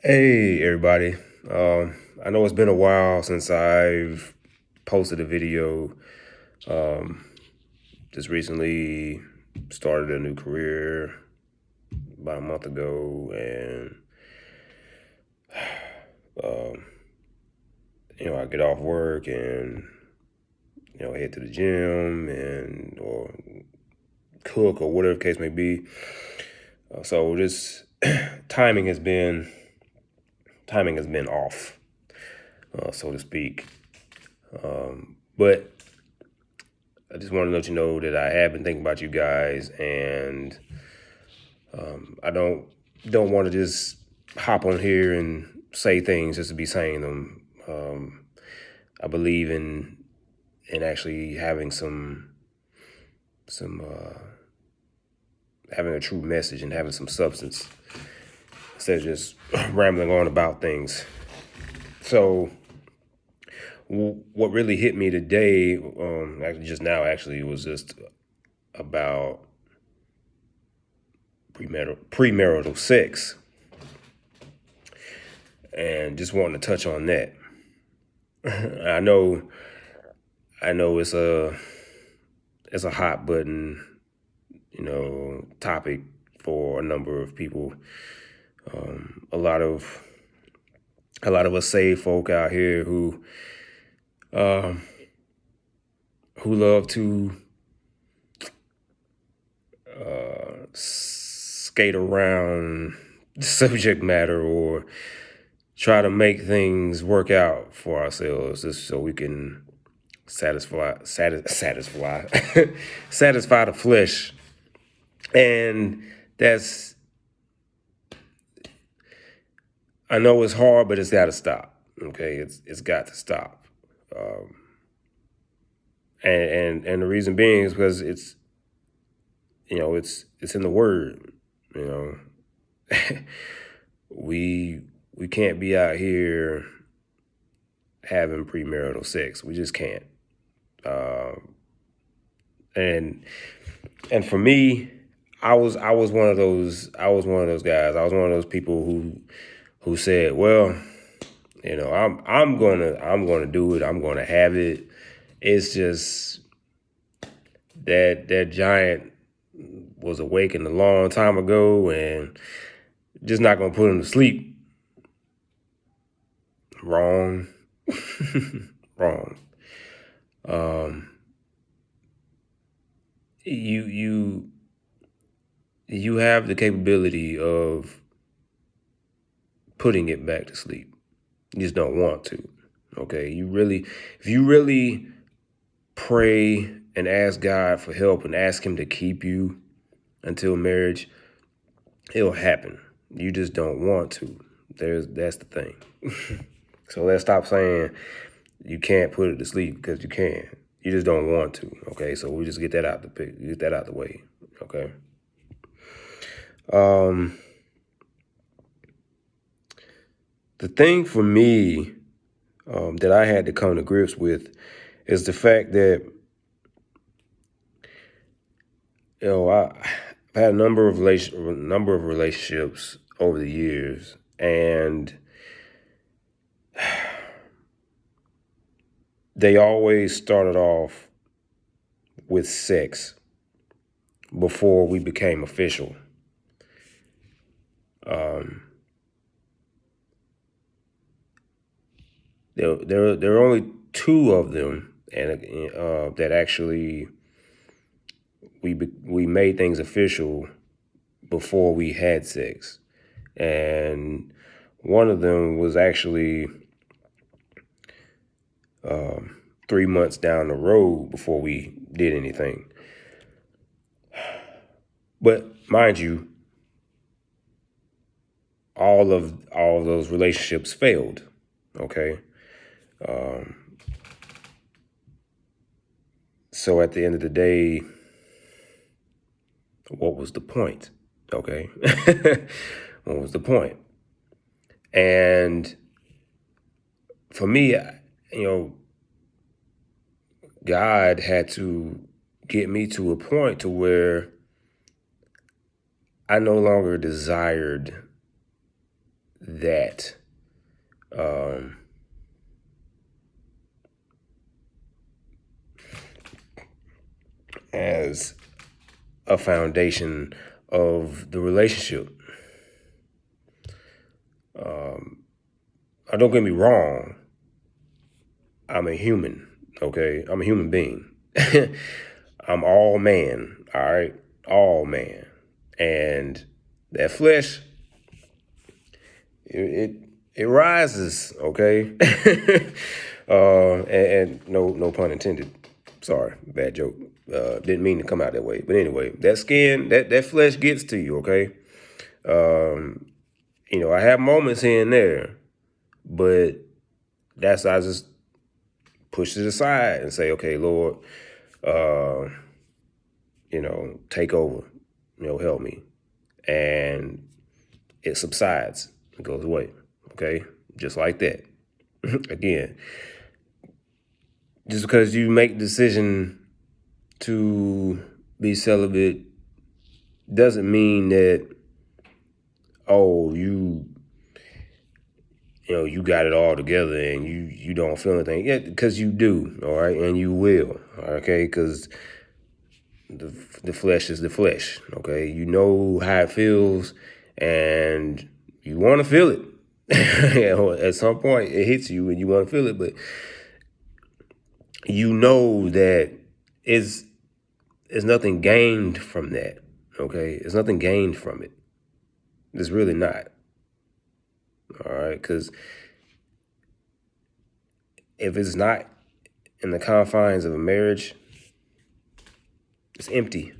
Hey everybody. I know it's been a while since I've posted a video. Um, just recently started a new career about a month ago, and um, I get off work and head to the gym and or cook or whatever the case may be. So this timing has been off, so to speak. But I just want to let you know that I have been thinking about you guys, and I don't want to just hop on here and say things just to be saying them. I believe in actually having some having a true message and having some substance instead of just rambling on about things. So what really hit me today, actually just now, actually was just about premarital sex, and just wanting to touch on that. I know, I know it's a hot button, topic for a number of people. A lot of us saved folk out here who love to skate around the subject matter or try to make things work out for ourselves just so we can satisfy satisfy the flesh. And that's, I know it's hard, but it's got to stop. Okay, it's got to stop. And the reason being is because it's in the word. You know, we can't be out here having premarital sex. We just can't. And for me, I was one of those guys. I was one of those people who said, well, I'm gonna do it. I'm gonna have it. It's just that giant was awakened a long time ago, and just not gonna put him to sleep. Wrong. Wrong. You have the capability of putting it back to sleep. You just don't want to. Okay, if you really pray and ask God for help and ask Him to keep you until marriage, it'll happen. You just don't want to. That's the thing. So let's stop saying you can't put it to sleep, because you can. You just don't want to. Okay, so we just get that out the way. Okay. The thing for me that I had to come to grips with is the fact that I've had a number of relationships over the years, and they always started off with sex before we became official. There are only two of them, and that actually we made things official before we had sex, and one of them was actually 3 months down the road before we did anything. But mind you, all of those relationships failed. Okay. So at the end of the day, what was the point? Okay. What was the point? And for me, God had to get me to a point to where I no longer desired that as a foundation of the relationship. Don't get me wrong. I'm a human, okay? I'm a human being. I'm all man, all right? All man. And that flesh, it rises, okay? And no pun intended. Sorry, bad joke. Didn't mean to come out that way. But anyway, that skin, that flesh gets to you, okay? I have moments here and there, but I just push it aside and say, okay, Lord, take over, help me. And it subsides. It goes away. Okay? Just like that. Again, just because you make the decision to be celibate doesn't mean that, oh, you got it all together and you don't feel anything. Yeah, because you do, all right? And you will, okay? Because the flesh is the flesh, okay? You know how it feels and you want to feel it. At some point it hits you and you want to feel it, but you know that it's nothing gained from that, okay? It's nothing gained from it. It's really not, all right? Because if it's not in the confines of a marriage, it's empty.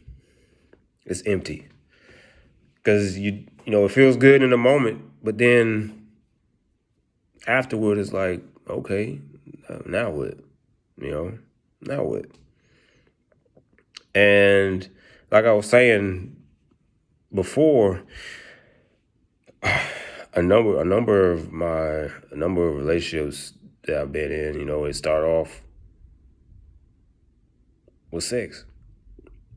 It's empty. Because it feels good in the moment, but then afterward it's like, okay, now what? Now what? And like I was saying before, a number of relationships that I've been in, it started off with sex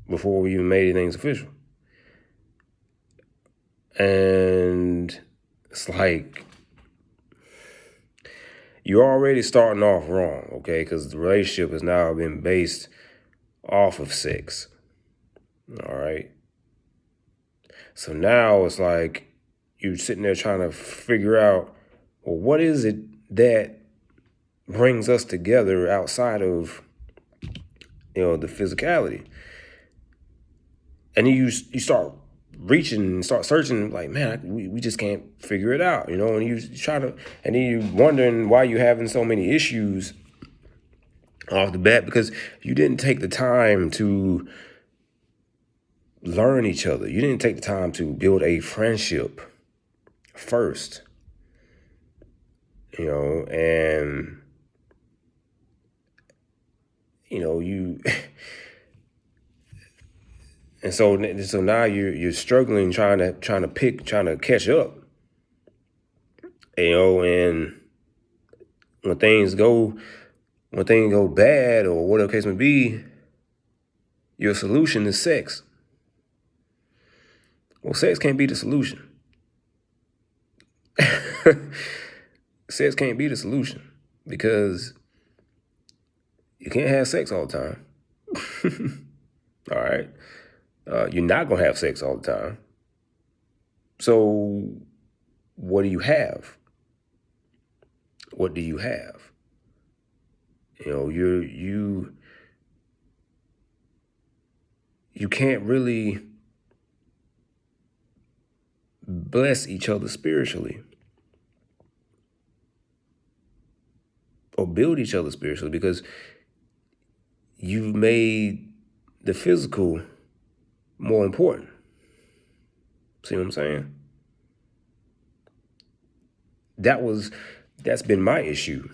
before we even made anything official. And it's like, you're already starting off wrong, okay? Because the relationship has now been based off of sex, all right? So now it's like you're sitting there trying to figure out, well, what is it that brings us together outside of, the physicality? And then you start reaching and start searching, like, man, we just can't figure it out, and you try to, and then you're wondering why you're having so many issues off the bat, because you didn't take the time to learn each other. You didn't take the time to build a friendship first, and you and so now you're struggling trying to catch up, and when things go bad or whatever the case may be, your solution is sex. Well, sex can't be the solution. Sex can't be the solution, because you can't have sex all the time. All right. You're not going to have sex all the time. So what do you have? What do you have? You can't really bless each other spiritually or build each other spiritually, because you've made the physical more important. See what I'm saying? That's been my issue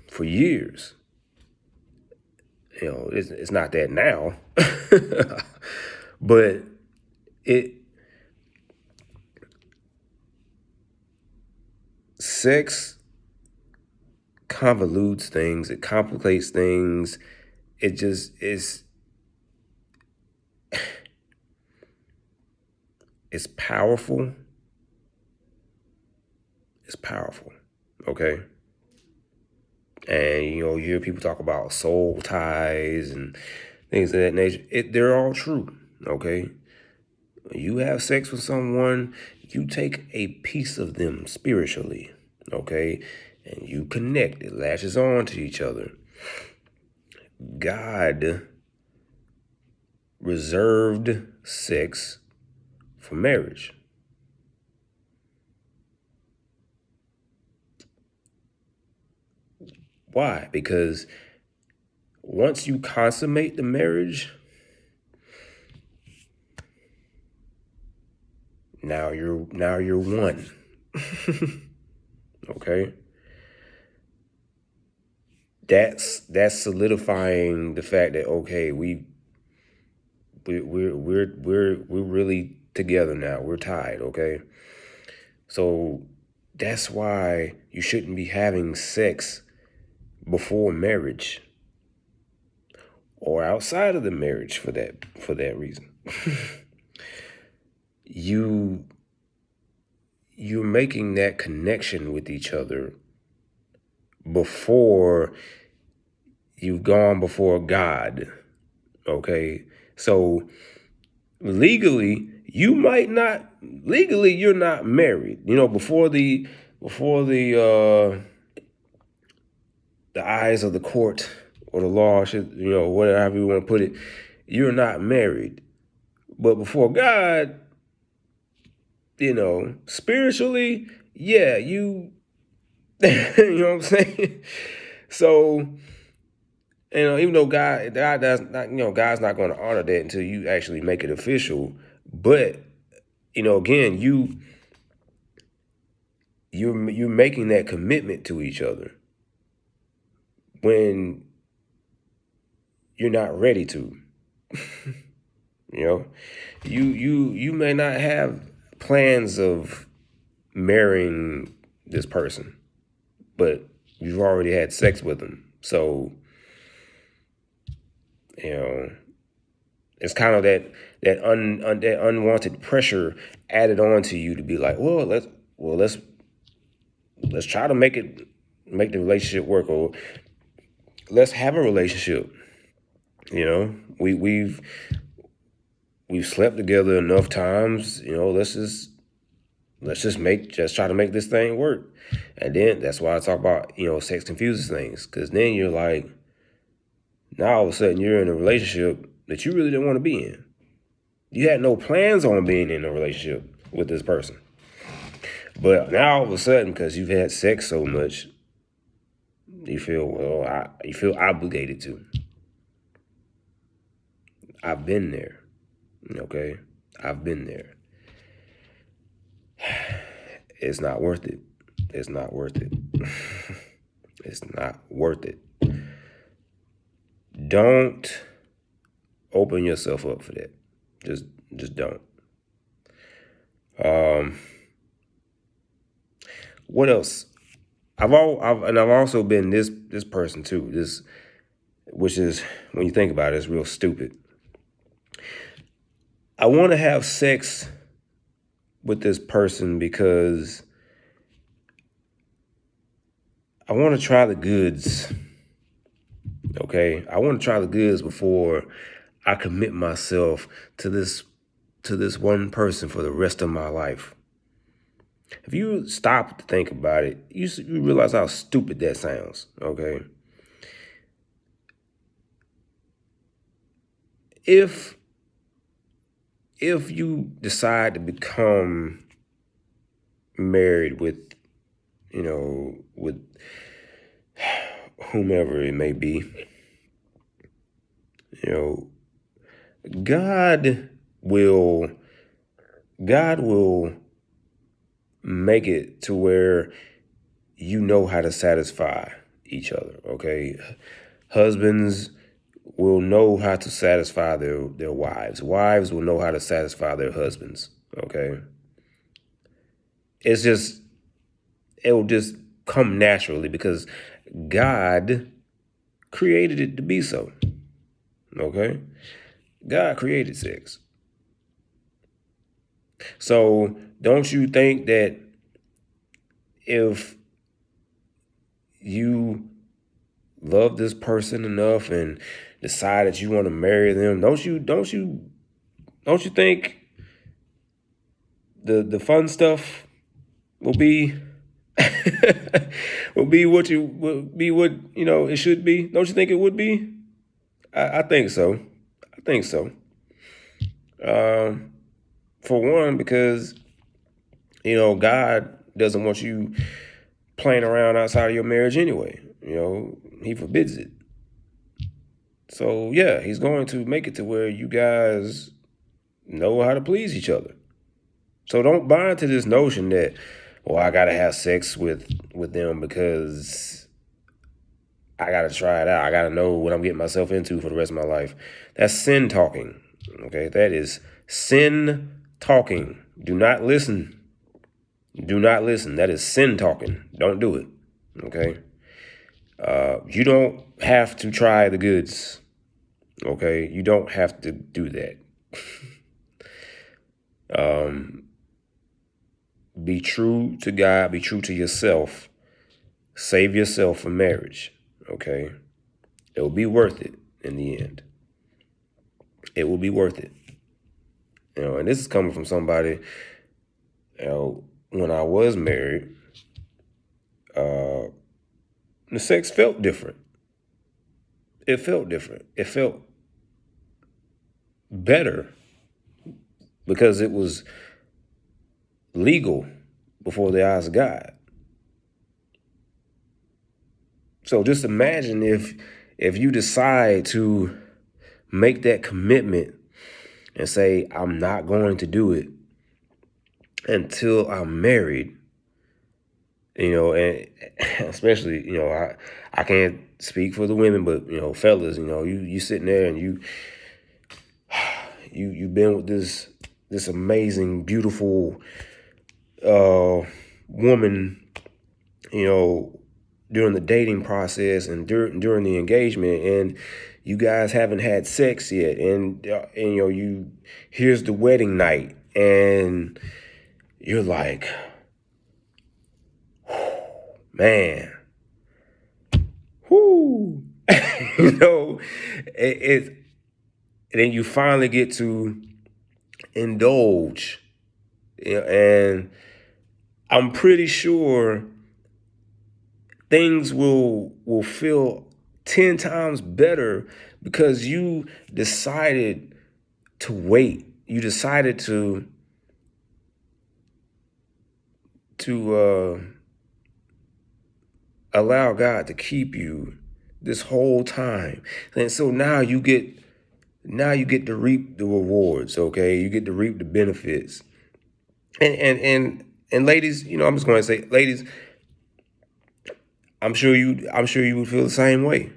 for years. It's not that now, but sex convolutes things, it complicates things, it just is. It's powerful, is powerful, okay? And, you hear people talk about soul ties and things of that nature. They're all true, okay? You have sex with someone, you take a piece of them spiritually, okay? And you connect, it latches on to each other. God reserved sex for marriage. Why? Because once you consummate the marriage, now you're one. Okay? That's solidifying the fact that, okay, we're really together now. We're tied, okay? So that's why you shouldn't be having sex before marriage or outside of the marriage for that reason. You're making that connection with each other before you've gone before God. Okay? So legally, you're not married. Before the eyes of the court or the law, whatever you want to put it, you're not married. But before God, spiritually, yeah, you you know what I'm saying? So, even though God does not, God's not going to honor that until you actually make it official. But, again, you're making that commitment to each other when you're not ready to. You may not have plans of marrying this person, but you've already had sex with them. So, it's kind of that unwanted pressure added on to you to be like, let's try to make the relationship work, or let's have a relationship. We've slept together enough times. Let's just try to make this thing work. And then that's why I talk about, sex confuses things, because then you're like, now all of a sudden you're in a relationship that you really didn't want to be in. You had no plans on being in a relationship with this person. But now all of a sudden, because you've had sex so much, you feel obligated to. I've been there. Okay? I've been there. It's not worth it. It's not worth it. It's not worth it. Don't open yourself up for that. Just don't. What else? I've also been this person too. Which is, when you think about it, it's real stupid. I want to have sex with this person because I want to try the goods. Okay, I want to try the goods before I commit myself to this one person for the rest of my life. If you stop to think about it, you realize how stupid that sounds. Okay, if you decide to become married with whomever it may be, God will make it to where you know how to satisfy each other. Okay, husbands will know how to satisfy their wives. Wives will know how to satisfy their husbands. Okay, it will just come naturally because God created it to be so. Okay, God created sex. So don't you think that if you love this person enough and decide that you want to marry them, don't you think the fun stuff will be will be what it should be? Don't you think it would be? I think so. I think so. For one, because God doesn't want you playing around outside of your marriage anyway. He forbids it. So yeah, he's going to make it to where you guys know how to please each other. So don't buy into this notion that, well, I gotta have sex with them because I gotta try it out. I gotta know what I'm getting myself into for the rest of my life. That's sin talking. Okay, that is sin talking. Do not listen. Do not listen. That is sin talking. Don't do it. Okay. You don't have to try the goods. Okay, you don't have to do that. Be true to God. Be true to yourself. Save yourself for marriage. Okay, it will be worth it in the end. It will be worth it. And this is coming from somebody. When I was married, the sex felt different. It felt different. It felt better because it was legal before the eyes of God. So just imagine if you decide to make that commitment and say, I'm not going to do it until I'm married, and especially, I can't speak for the women, but, fellas, you sitting there and you've been with this amazing, beautiful woman, during the dating process and during the engagement, and you guys haven't had sex yet, and here's the wedding night, and you're like, man, whoo, and then you finally get to indulge, and I'm pretty sure things will feel 10 times better because you decided to wait. You decided to allow God to keep you this whole time. And so now you get to reap the rewards, okay? You get to reap the benefits. And ladies, I'm just going to say, ladies, I'm sure you would feel the same way,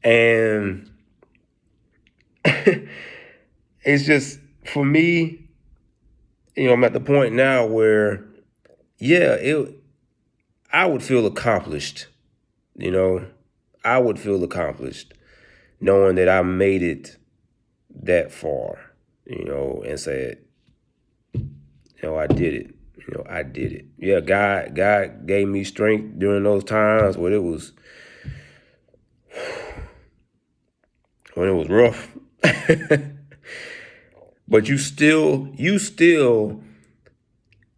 and it's just, for me, I'm at the point now where, I would feel accomplished, I would feel accomplished knowing that I made it that far, and said, I did it. I did it. Yeah, God gave me strength during those times when it was rough. But you still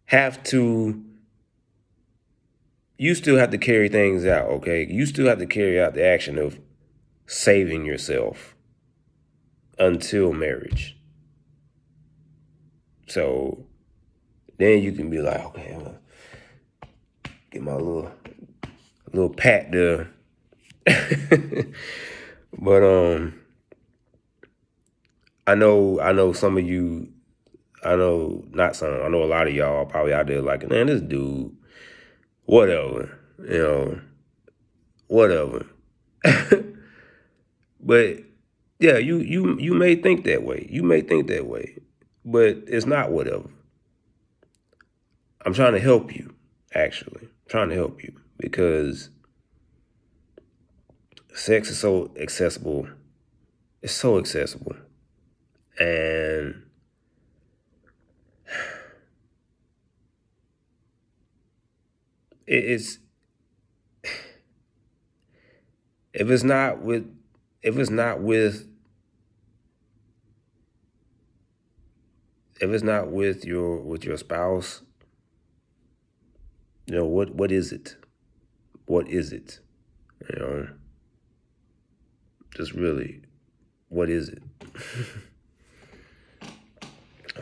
have to carry things out, okay? You still have to carry out the action of saving yourself until marriage. So then you can be like, okay, I'm gonna get my little pat there. But I know some of you, I know not some, I know a lot of y'all probably out there like, man, this dude, whatever, whatever. But yeah, you may think that way. You may think that way, but it's not whatever. I'm trying to help you, actually. I'm trying to help you because sex is so accessible. It's so accessible. And it's if it's not with if it's not with if it's not with your spouse, what is it? What is it? You know, just really, what is it?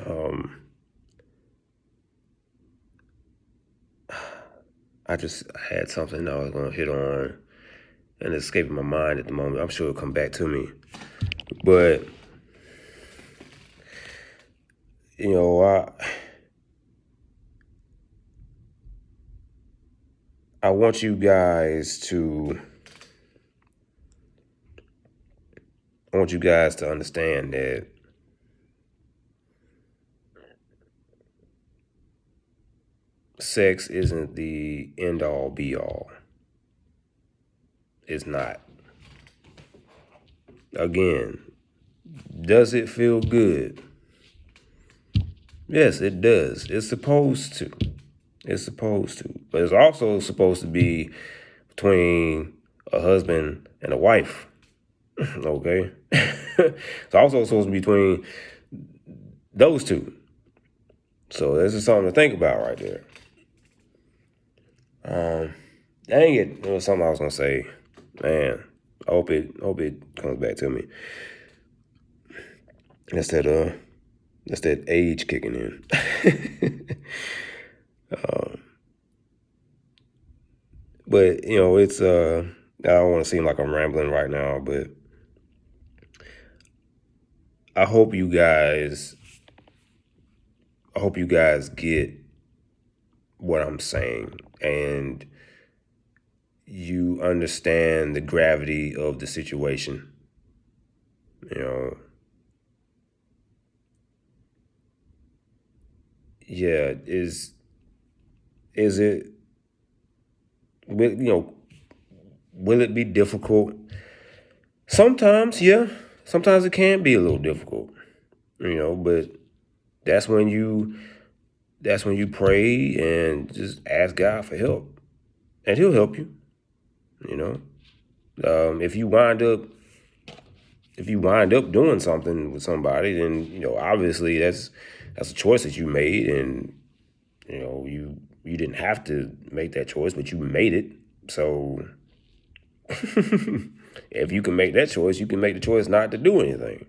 um, I had something I was gonna hit on, and it's escaping my mind at the moment. I'm sure it'll come back to me, but you know, I want you guys to understand that sex isn't the end all be all. It's not. Again, does it feel good? Yes, it does. It's supposed to. It's supposed to. But it's also supposed to be between a husband and a wife. Okay? It's also supposed to be between those two. So this is something to think about right there. Dang it. There was something I was gonna say. Man, I hope it comes back to me. That's that age kicking in. But it's I don't want to seem like I'm rambling right now, but I hope you guys get what I'm saying, and you understand the gravity of the situation. Yeah, is it will it be difficult? Sometimes, yeah. Sometimes it can be a little difficult, but that's when you pray and just ask God for help, and He'll help you. You know, if you wind up doing something with somebody, then obviously that's a choice that you made, and you didn't have to make that choice, but you made it. So if you can make that choice, you can make the choice not to do anything.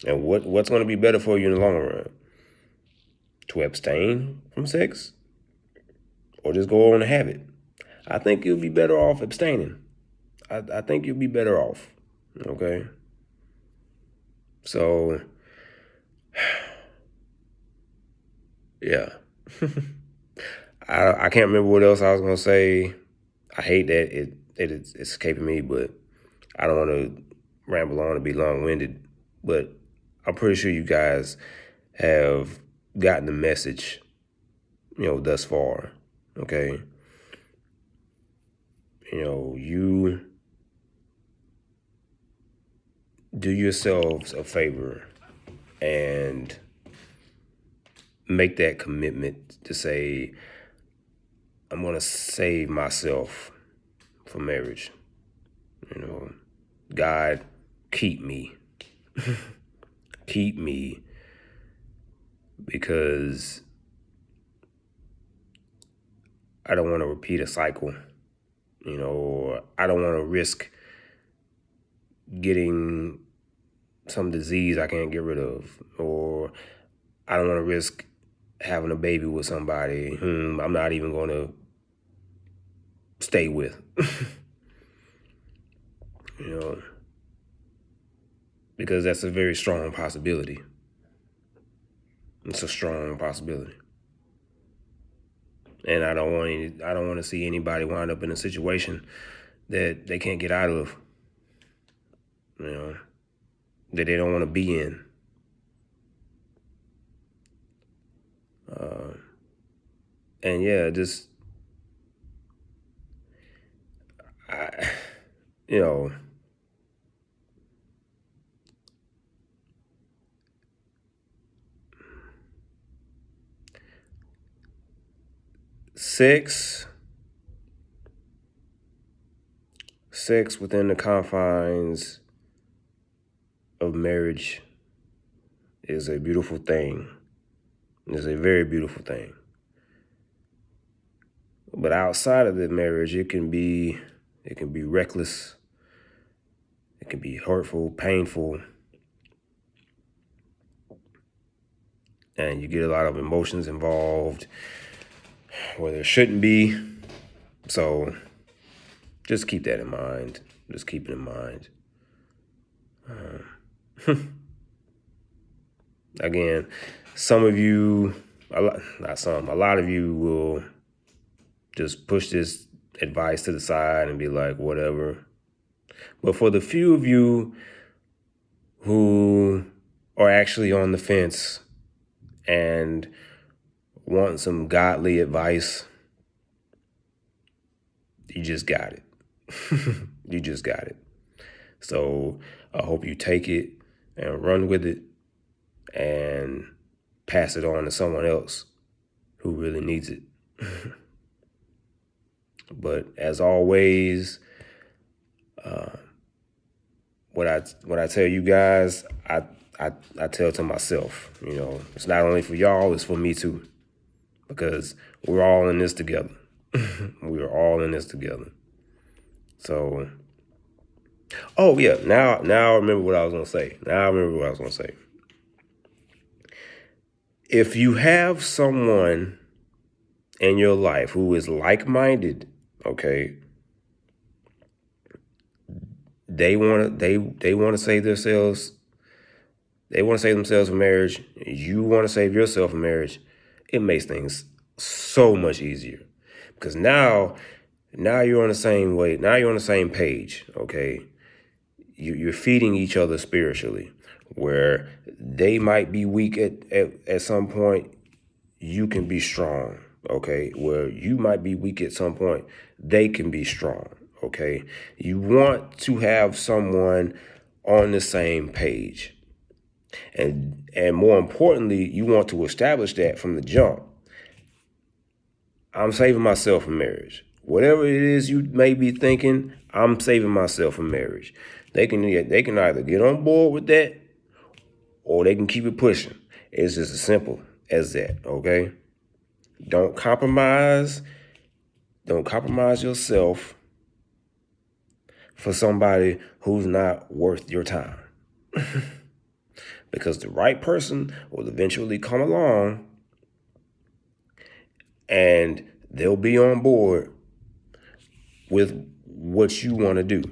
And what's going to be better for you in the long run? To abstain from sex, or just go on and have it? I think you'll be better off abstaining. I think you'll be better off. Okay. So, yeah. I can't remember what else I was gonna say. I hate that it's escaping me, but I don't want to ramble on and be long winded. But I'm pretty sure you guys have gotten the message, thus far. Okay. You do yourselves a favor and make that commitment to say, I'm going to save myself for marriage. God, keep me. Keep me, because I don't want to repeat a cycle, or I don't want to risk getting some disease I can't get rid of, or I don't want to risk having a baby with somebody whom I'm not even going to stay with. you know, because that's a very strong possibility. It's a strong possibility. And I don't want to see anybody wind up in a situation that they can't get out of, that they don't want to be in. And yeah, just, you know, sex within the confines of marriage is a beautiful thing. It's a very beautiful thing. But outside of the marriage, it can be reckless. It can be hurtful, painful, and you get a lot of emotions involved where there shouldn't be. So just keep that in mind. Just keep it in mind. Again, some of you, a lot of you will just push this advice to the side and be like, whatever. But for the few of you who are actually on the fence and want some godly advice, you just got it. You just got it. So I hope you take it and run with it and pass it on to someone else who really needs it. But as always, what I tell you guys, I tell to myself. You know, it's not only for y'all, it's for me too, because we're all in this together. We are all in this together. So, oh yeah, now I remember what I was gonna say. If you have someone in your life who is like-minded, okay, they want to save themselves. They want to save themselves from marriage. You want to save yourself from marriage. It makes things so much easier because now you're on the same way. Now you're on the same page. Okay, you're feeding each other spiritually. Where they might be weak at some point, you can be strong. Okay, where you might be weak at some point, they can be strong. Okay, you want to have someone on the same page. And more importantly, you want to establish that from the jump. I'm saving myself from marriage. Whatever it is you may be thinking, I'm saving myself from marriage. They can either get on board with that or they can keep it pushing. It's just as simple as that, okay? Don't compromise. Don't compromise yourself for somebody who's not worth your time. Because the right person will eventually come along and they'll be on board with what you want to do,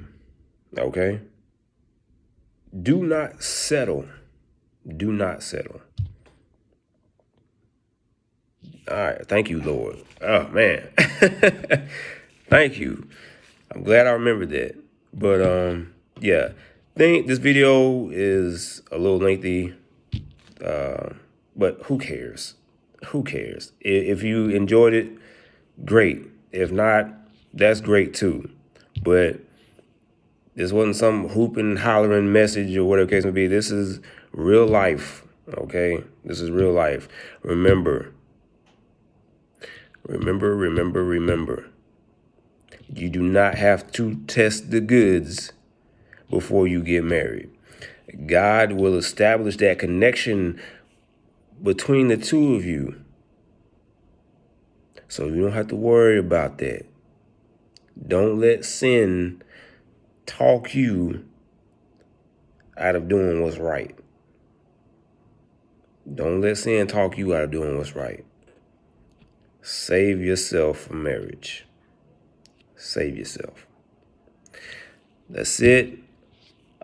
okay? Do not settle. Do not settle. All right. Thank you, Lord. Oh, man. Thank you. I'm glad I remembered that. But, yeah. Think this video is a little lengthy, but who cares? Who cares? If you enjoyed it, great. If not, that's great too. But this wasn't some hooping, hollering message or whatever the case may be. This is real life, okay? This is real life. Remember. You do not have to test the goods before you get married. God will establish that connection between the two of you. So you don't have to worry about that. Don't let sin talk you out of doing what's right. Don't let sin talk you out of doing what's right. Save yourself from marriage. Save yourself. That's it.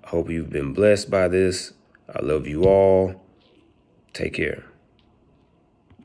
I hope you've been blessed by this. I love you all. Take care.